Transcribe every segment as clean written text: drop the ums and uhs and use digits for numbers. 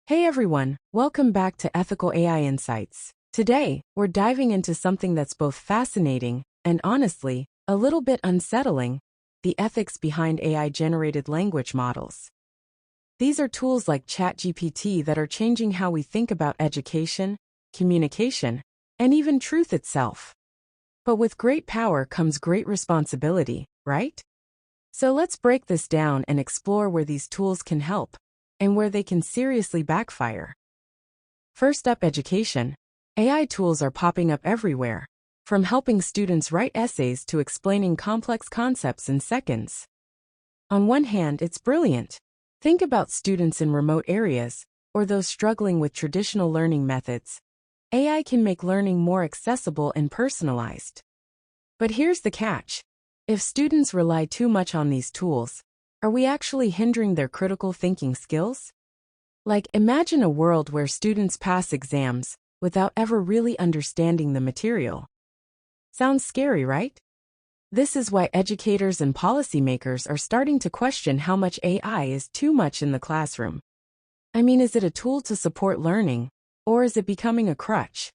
Hey everyone, welcome back to Ethical AI Insights. Today, we're diving into something that's both fascinating and honestly, a little bit unsettling: the ethics behind AI-generated language models. These are tools like ChatGPT that are changing how we think about education, communication, and even truth itself. But with great power comes great responsibility, right? So let's break this down and explore where these tools can help and where they can seriously backfire. First up, education. AI tools are popping up everywhere, from helping students write essays to explaining complex concepts in seconds. On one hand, it's brilliant. Think about students in remote areas, or those struggling with traditional learning methods. AI can make learning more accessible and personalized. But here's the catch. If students rely too much on these tools, are we actually hindering their critical thinking skills? Like, imagine a world where students pass exams without ever really understanding the material. Sounds scary, right? This is why educators and policymakers are starting to question how much AI is too much in the classroom. I mean, is it a tool to support learning, or is it becoming a crutch?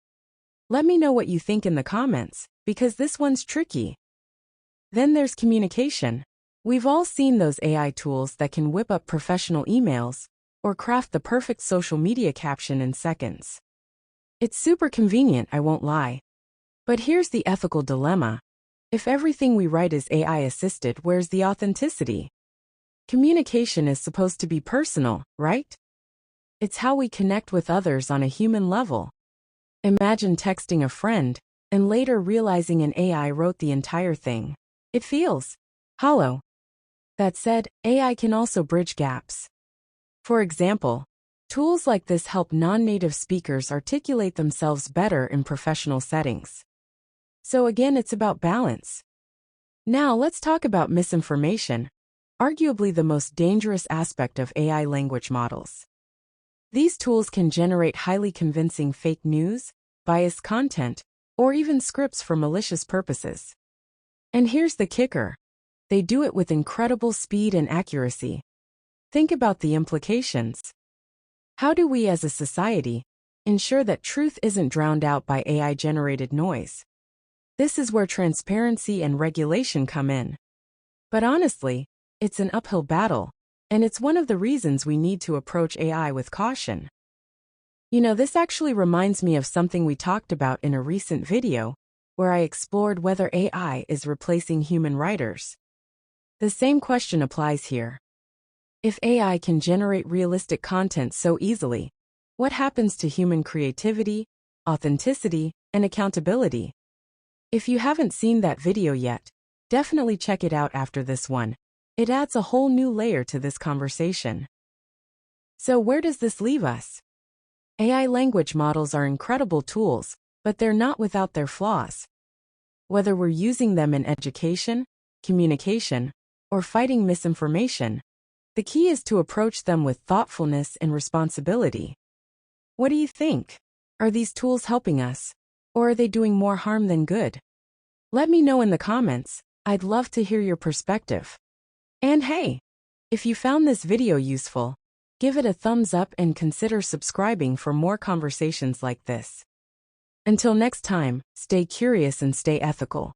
Let me know what you think in the comments, because this one's tricky. Then there's communication. We've all seen those AI tools that can whip up professional emails or craft the perfect social media caption in seconds. It's super convenient, I won't lie. But here's the ethical dilemma. If everything we write is AI-assisted, where's the authenticity? Communication is supposed to be personal, right? It's how we connect with others on a human level. Imagine texting a friend and later realizing an AI wrote the entire thing. It feels hollow. That said, AI can also bridge gaps. For example, tools like this help non-native speakers articulate themselves better in professional settings. So again, it's about balance. Now let's talk about misinformation, arguably the most dangerous aspect of AI language models. These tools can generate highly convincing fake news, biased content, or even scripts for malicious purposes. And here's the kicker. They do it with incredible speed and accuracy. Think about the implications. How do we as a society ensure that truth isn't drowned out by AI-generated noise? This is where transparency and regulation come in. But honestly, it's an uphill battle, and it's one of the reasons we need to approach AI with caution. This actually reminds me of something we talked about in a recent video, where I explored whether AI is replacing human writers. The same question applies here. If AI can generate realistic content so easily, what happens to human creativity, authenticity, and accountability? If you haven't seen that video yet, definitely check it out after this one. It adds a whole new layer to this conversation. So where does this leave us? AI language models are incredible tools, but they're not without their flaws. Whether we're using them in education, communication, or fighting misinformation, the key is to approach them with thoughtfulness and responsibility. What do you think? Are these tools helping us, or are they doing more harm than good? Let me know in the comments. I'd love to hear your perspective. And hey, if you found this video useful, give it a thumbs up and consider subscribing for more conversations like this. Until next time, stay curious and stay ethical.